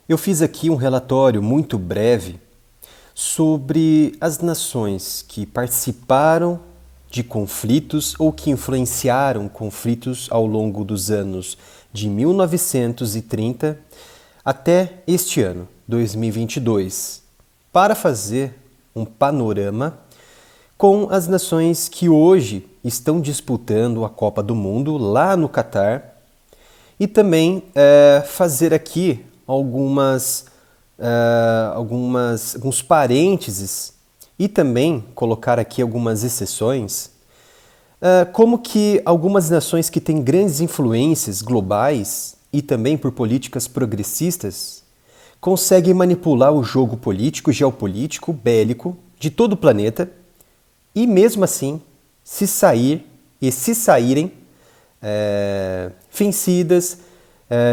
Eu fiz aqui um relatório muito breve sobre as nações que participaram de conflitos ou que influenciaram conflitos ao longo dos anos de 1930 até este ano, 2022, para fazer um panorama com as nações que hoje estão disputando a Copa do Mundo lá no Catar e também fazer aqui alguns parênteses e também colocar aqui algumas exceções, como que algumas nações que têm grandes influências globais e também por políticas progressistas conseguem manipular o jogo político, geopolítico, bélico de todo o planeta e mesmo assim se saírem vencidas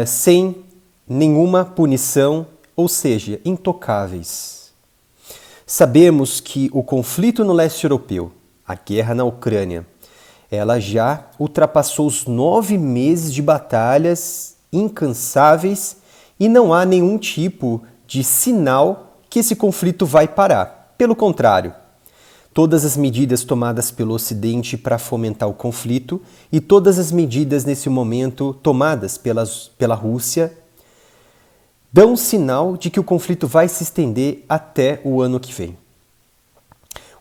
sem nenhuma punição, ou seja, intocáveis. Sabemos que o conflito no leste europeu, a guerra na Ucrânia, ela já ultrapassou os 9 meses de batalhas incansáveis e não há nenhum tipo de sinal que esse conflito vai parar. Pelo contrário, todas as medidas tomadas pelo Ocidente para fomentar o conflito e todas as medidas nesse momento tomadas pela Rússia dão um sinal de que o conflito vai se estender até o ano que vem.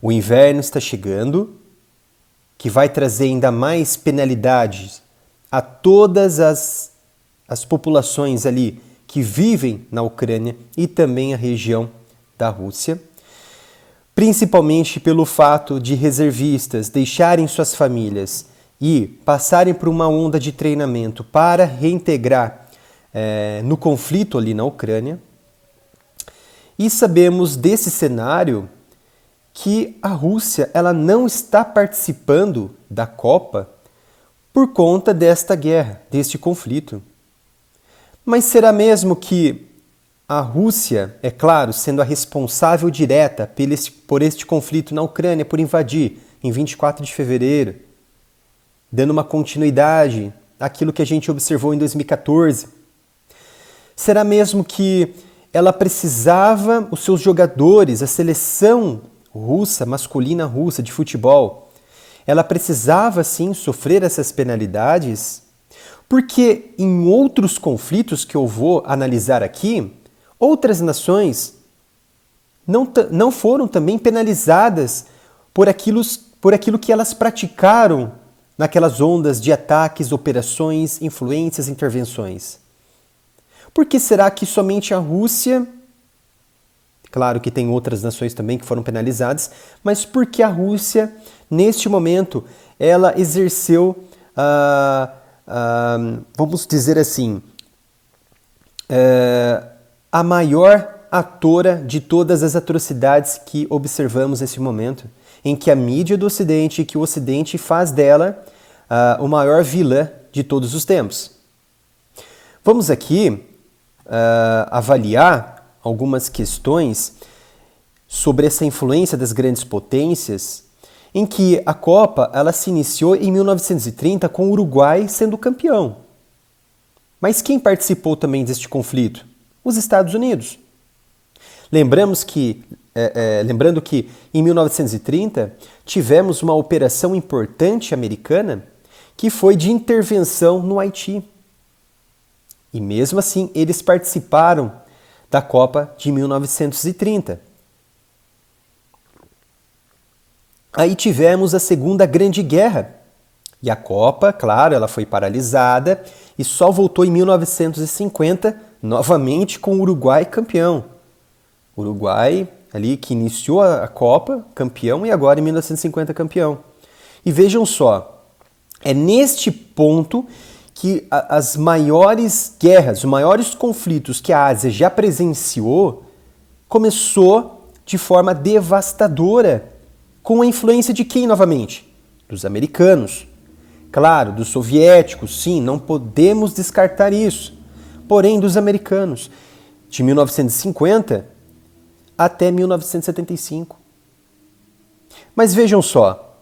O inverno está chegando, que vai trazer ainda mais penalidades a todas as populações ali que vivem na Ucrânia e também a região da Rússia, principalmente pelo fato de reservistas deixarem suas famílias e passarem por uma onda de treinamento para reintegrar no conflito ali na Ucrânia. E sabemos desse cenário que a Rússia ela não está participando da Copa por conta desta guerra, deste conflito. Mas será mesmo que a Rússia, é claro, sendo a responsável direta por este conflito na Ucrânia, por invadir em 24 de fevereiro, dando uma continuidade àquilo que a gente observou em 2014, será mesmo que ela precisava, os seus jogadores, a seleção russa, masculina russa de futebol, ela precisava sim sofrer essas penalidades? Porque em outros conflitos que eu vou analisar aqui, outras nações não foram também penalizadas por aquilo que elas praticaram naquelas ondas de ataques, operações, influências, intervenções. Por que será que somente a Rússia, claro que tem outras nações também que foram penalizadas, mas por que a Rússia, neste momento, ela exerceu, vamos dizer assim, a maior atora de todas as atrocidades que observamos nesse momento, em que a mídia do Ocidente, que o Ocidente faz dela o maior vilã de todos os tempos? Vamos aqui avaliar algumas questões sobre essa influência das grandes potências, em que a Copa ela se iniciou em 1930 com o Uruguai sendo campeão. Mas quem participou também deste conflito? Os Estados Unidos. Lembrando que em 1930 tivemos uma operação importante americana que foi de intervenção no Haiti. E mesmo assim, eles participaram da Copa de 1930. Aí tivemos a Segunda Grande Guerra. E a Copa, claro, ela foi paralisada e só voltou em 1950, novamente com o Uruguai campeão. Uruguai, ali que iniciou a Copa, campeão, e agora em 1950 campeão. E vejam só, é neste ponto que as maiores guerras, os maiores conflitos que a Ásia já presenciou, começou de forma devastadora, com a influência de quem novamente? Dos americanos. Claro, dos soviéticos, sim, não podemos descartar isso. Porém, dos americanos, de 1950 até 1975. Mas vejam só,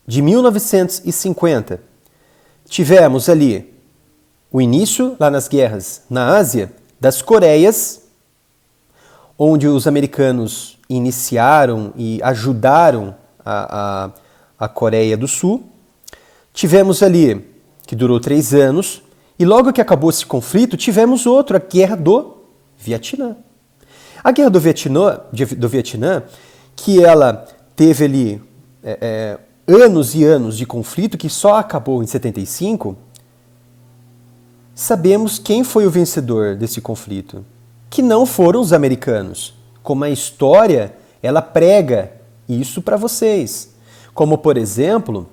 de 1950 tivemos ali o início lá nas guerras na Ásia, das Coreias, onde os americanos iniciaram e ajudaram a Coreia do Sul. Tivemos ali, que durou 3 anos, e logo que acabou esse conflito, tivemos outro, a Guerra do Vietnã. A Guerra do Vietnã, que ela teve ali anos e anos de conflito, que só acabou em 75, sabemos quem foi o vencedor desse conflito, que não foram os americanos, como a história ela prega isso para vocês. Como, por exemplo,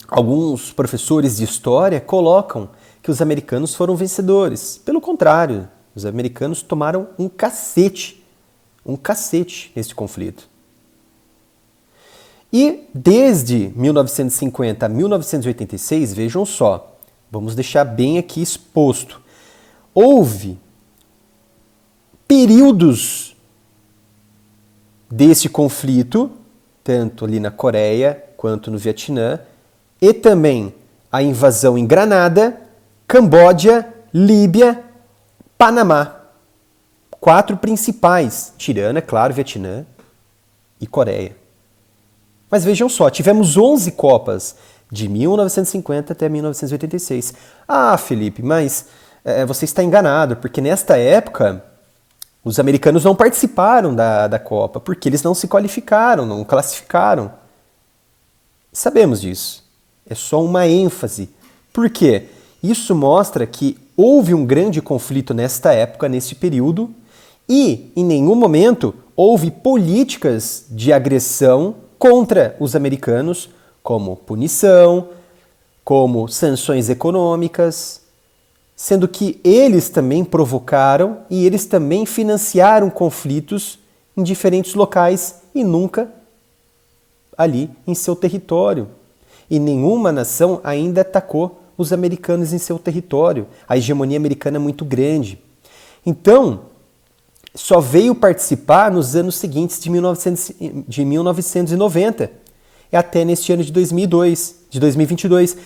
alguns professores de história colocam que os americanos foram vencedores. Pelo contrário, os americanos tomaram um cacete nesse conflito. E desde 1950 a 1986, vejam só, vamos deixar bem aqui exposto, houve períodos desse conflito, tanto ali na Coreia quanto no Vietnã, e também a invasão em Granada, Camboja, Líbia, Panamá. 4 principais, tirando, é claro, Vietnã e Coreia. Mas vejam só, tivemos 11 Copas, de 1950 até 1986. Ah, Felipe, mas você está enganado, porque nesta época os americanos não participaram da Copa, porque eles não se qualificaram, não classificaram. Sabemos disso. É só uma ênfase. Por quê? Isso mostra que houve um grande conflito nesta época, nesse período, e em nenhum momento houve políticas de agressão contra os americanos, como punição, como sanções econômicas, sendo que eles também provocaram e eles também financiaram conflitos em diferentes locais e nunca ali em seu território. E nenhuma nação ainda atacou os americanos em seu território. A hegemonia americana é muito grande. Então, só veio participar nos anos seguintes de 1990, até neste ano de 2022.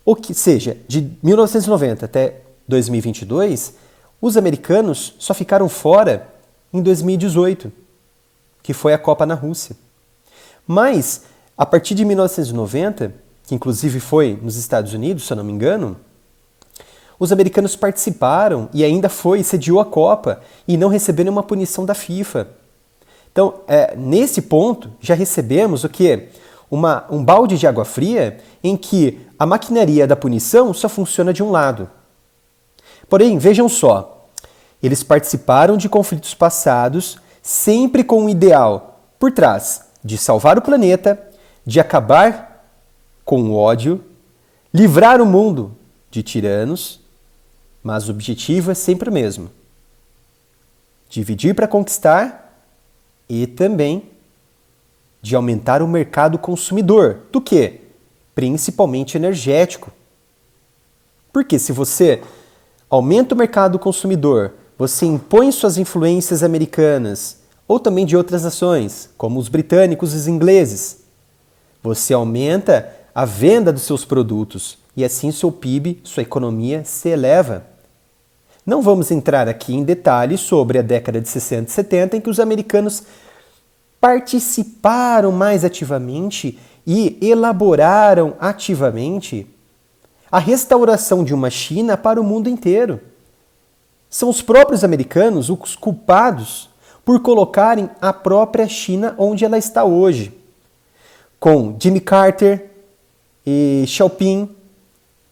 Ou que seja, de 1990 até 2022, os americanos só ficaram fora em 2018, que foi a Copa na Rússia. Mas, a partir de 1990, que inclusive foi nos Estados Unidos, se eu não me engano, os americanos participaram e ainda sediou a Copa e não receberam uma punição da FIFA. Então, nesse ponto, já recebemos o quê? Um balde de água fria em que a maquinaria da punição só funciona de um lado. Porém, vejam só, eles participaram de conflitos passados sempre com um ideal por trás de salvar o planeta, de acabar com o ódio, livrar o mundo de tiranos, mas o objetivo é sempre o mesmo: dividir para conquistar e também de aumentar o mercado consumidor. Do quê? Principalmente energético. Porque se você aumenta o mercado consumidor, você impõe suas influências americanas ou também de outras nações, como os britânicos e os ingleses, você aumenta a venda dos seus produtos e assim seu PIB, sua economia se eleva. Não vamos entrar aqui em detalhes sobre a década de 60 e 70 em que os americanos participaram mais ativamente e elaboraram ativamente a restauração de uma China para o mundo inteiro. São os próprios americanos os culpados por colocarem a própria China onde ela está hoje. Com Jimmy Carter e Xiaoping,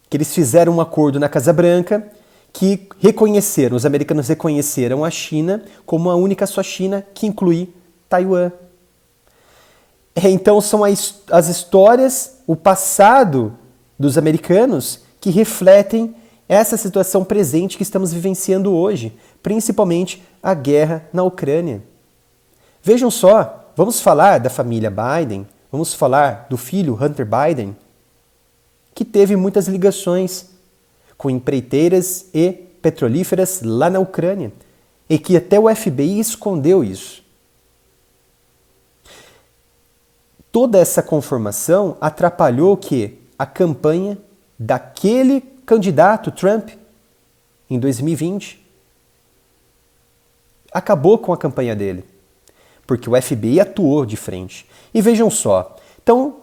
que eles fizeram um acordo na Casa Branca, que os americanos reconheceram a China como a única só China que inclui Taiwan. Então são as histórias, o passado dos americanos que refletem essa situação presente que estamos vivenciando hoje, principalmente a guerra na Ucrânia. Vejam só, vamos falar da família Biden, vamos falar do filho Hunter Biden, que teve muitas ligações com empreiteiras e petrolíferas lá na Ucrânia, e que até o FBI escondeu isso. Toda essa conformação atrapalhou a campanha daquele candidato Trump em 2020. acabou com a campanha dele, porque o FBI atuou de frente. E vejam só, então,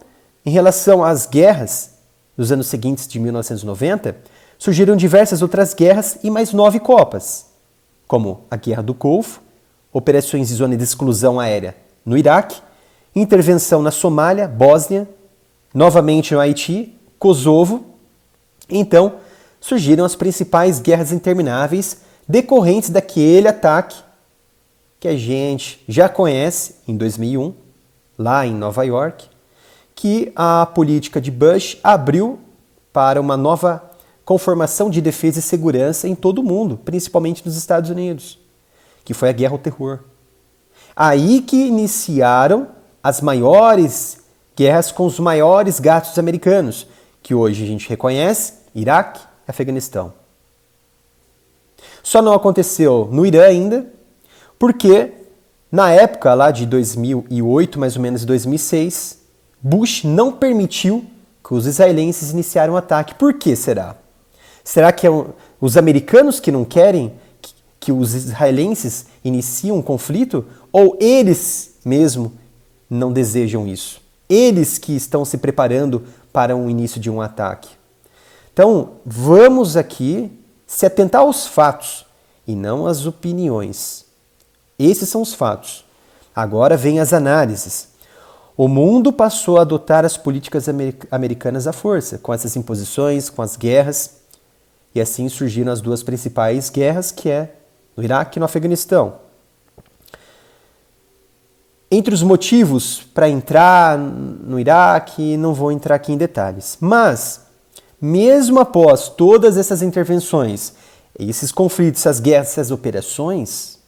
em relação às guerras dos anos seguintes de 1990, surgiram diversas outras guerras e mais 9 copas, como a Guerra do Golfo, operações de zona de exclusão aérea no Iraque, intervenção na Somália, Bósnia, novamente no Haiti, Kosovo. Então, surgiram as principais guerras intermináveis decorrentes daquele ataque que a gente já conhece em 2001, lá em Nova York, que a política de Bush abriu para uma nova conformação de defesa e segurança em todo o mundo, principalmente nos Estados Unidos, que foi a Guerra ao Terror. Aí que iniciaram as maiores guerras com os maiores gastos americanos, que hoje a gente reconhece, Iraque e Afeganistão. Só não aconteceu no Irã ainda, porque na época lá de 2008, mais ou menos 2006, Bush não permitiu que os israelenses iniciaram o ataque. Por que será? Será que os americanos que não querem que os israelenses iniciem um conflito? Ou eles mesmo não desejam isso? Eles que estão se preparando para o início de um ataque. Então, vamos aqui se atentar aos fatos e não às opiniões. Esses são os fatos. Agora vem as análises. O mundo passou a adotar as políticas americanas à força, com essas imposições, com as guerras, e assim surgiram as duas principais guerras, que é no Iraque e no Afeganistão. Entre os motivos para entrar no Iraque, não vou entrar aqui em detalhes, mas mesmo após todas essas intervenções, esses conflitos, essas guerras, essas operações,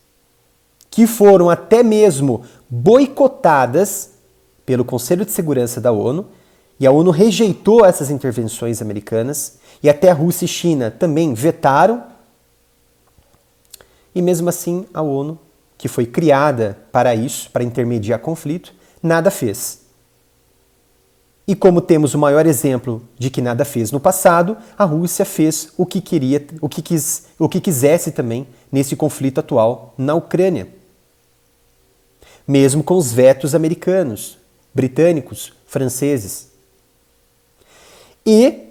que foram até mesmo boicotadas pelo Conselho de Segurança da ONU, e a ONU rejeitou essas intervenções americanas, e até a Rússia e China também vetaram, e mesmo assim a ONU, que foi criada para isso, para intermediar conflito, nada fez. E como temos o maior exemplo de que nada fez no passado, a Rússia fez o que queria, o que quisesse também nesse conflito atual na Ucrânia. Mesmo com os vetos americanos, britânicos, franceses. E,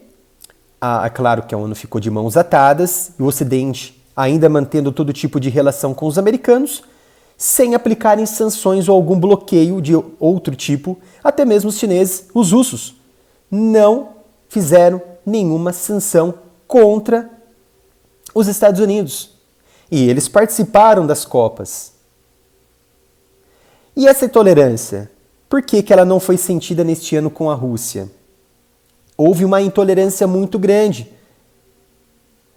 é claro que a ONU ficou de mãos atadas, e o Ocidente ainda mantendo todo tipo de relação com os americanos, sem aplicarem sanções ou algum bloqueio de outro tipo, até mesmo os chineses, os russos, não fizeram nenhuma sanção contra os Estados Unidos. E eles participaram das Copas. E essa intolerância? Por que ela não foi sentida neste ano com a Rússia? Houve uma intolerância muito grande.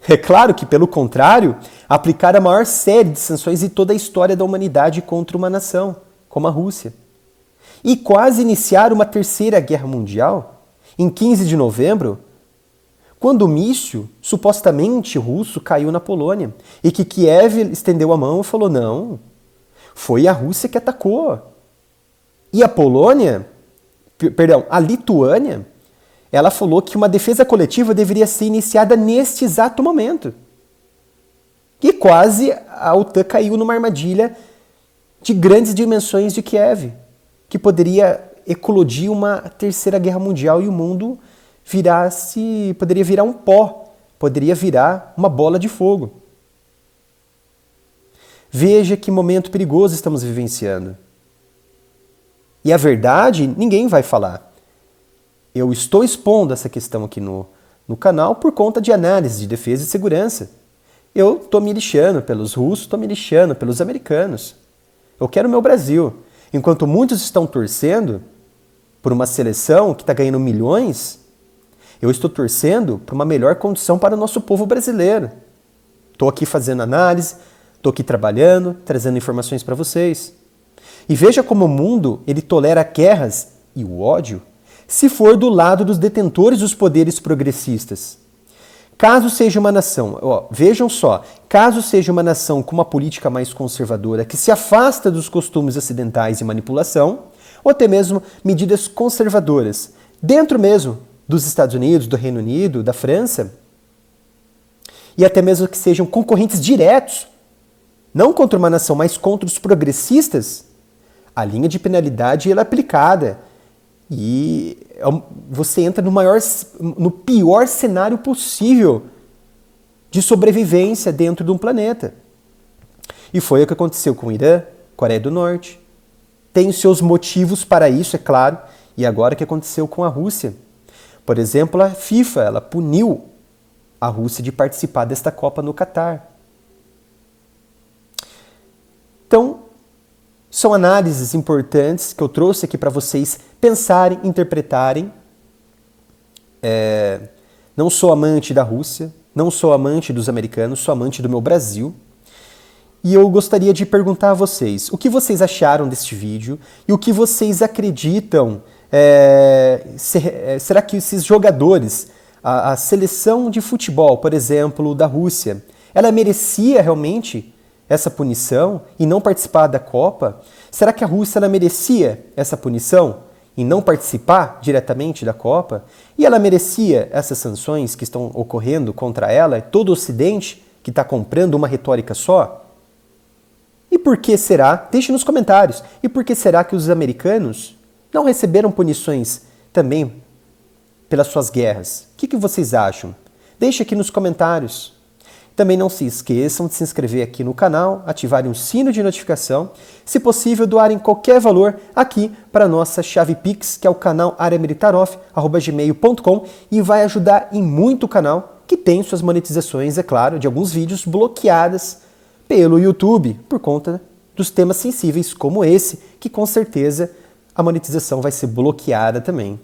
É claro que, pelo contrário, aplicaram a maior série de sanções em toda a história da humanidade contra uma nação, como a Rússia. E quase iniciaram uma terceira guerra mundial, em 15 de novembro, quando o míssil, supostamente russo, caiu na Polônia, e que Kiev estendeu a mão e falou, não, foi a Rússia que atacou. E a Polônia, a Lituânia, ela falou que uma defesa coletiva deveria ser iniciada neste exato momento. E quase a OTAN caiu numa armadilha de grandes dimensões de Kiev, que poderia eclodir uma terceira guerra mundial e o mundo poderia virar um pó, poderia virar uma bola de fogo. Veja que momento perigoso estamos vivenciando. E a verdade, ninguém vai falar. Eu estou expondo essa questão aqui no canal por conta de análise de defesa e segurança. Eu estou me lixando pelos russos, estou me lixando pelos americanos. Eu quero o meu Brasil. Enquanto muitos estão torcendo por uma seleção que está ganhando milhões, eu estou torcendo por uma melhor condição para o nosso povo brasileiro. Estou aqui fazendo análise, estou aqui trabalhando, trazendo informações para vocês. E veja como o mundo ele tolera guerras e o ódio se for do lado dos detentores dos poderes progressistas. Caso seja uma nação, vejam só, caso seja uma nação com uma política mais conservadora, que se afasta dos costumes ocidentais e manipulação, ou até mesmo medidas conservadoras, dentro mesmo dos Estados Unidos, do Reino Unido, da França, e até mesmo que sejam concorrentes diretos não contra uma nação, mas contra os progressistas, a linha de penalidade ela é aplicada. E você entra no pior cenário possível de sobrevivência dentro de um planeta. E foi o que aconteceu com o Irã, Coreia do Norte. Tem os seus motivos para isso, é claro. E agora o que aconteceu com a Rússia? Por exemplo, a FIFA ela puniu a Rússia de participar desta Copa no Catar. Então, são análises importantes que eu trouxe aqui para vocês pensarem, interpretarem. Não sou amante da Rússia, não sou amante dos americanos, sou amante do meu Brasil. E eu gostaria de perguntar a vocês, o que vocês acharam deste vídeo e o que vocês acreditam, será que esses jogadores, a seleção de futebol, por exemplo, da Rússia, ela merecia realmente essa punição e não participar da Copa? Será que a Rússia ela merecia essa punição e não participar diretamente da Copa? E ela merecia essas sanções que estão ocorrendo contra ela, todo o Ocidente que está comprando uma retórica só? E por que será? Deixe nos comentários. E por que será que os americanos não receberam punições também pelas suas guerras? O que vocês acham? Deixe aqui nos comentários. Também não se esqueçam de se inscrever aqui no canal, ativarem o sino de notificação, se possível doarem qualquer valor aqui para a nossa chave Pix, que é o canal areamilitaroff@gmail.com, e vai ajudar em muito o canal, que tem suas monetizações, é claro, de alguns vídeos bloqueadas pelo YouTube, por conta dos temas sensíveis como esse, que com certeza a monetização vai ser bloqueada também.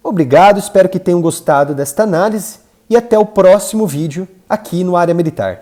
Obrigado, espero que tenham gostado desta análise e até o próximo vídeo aqui no Área Militar.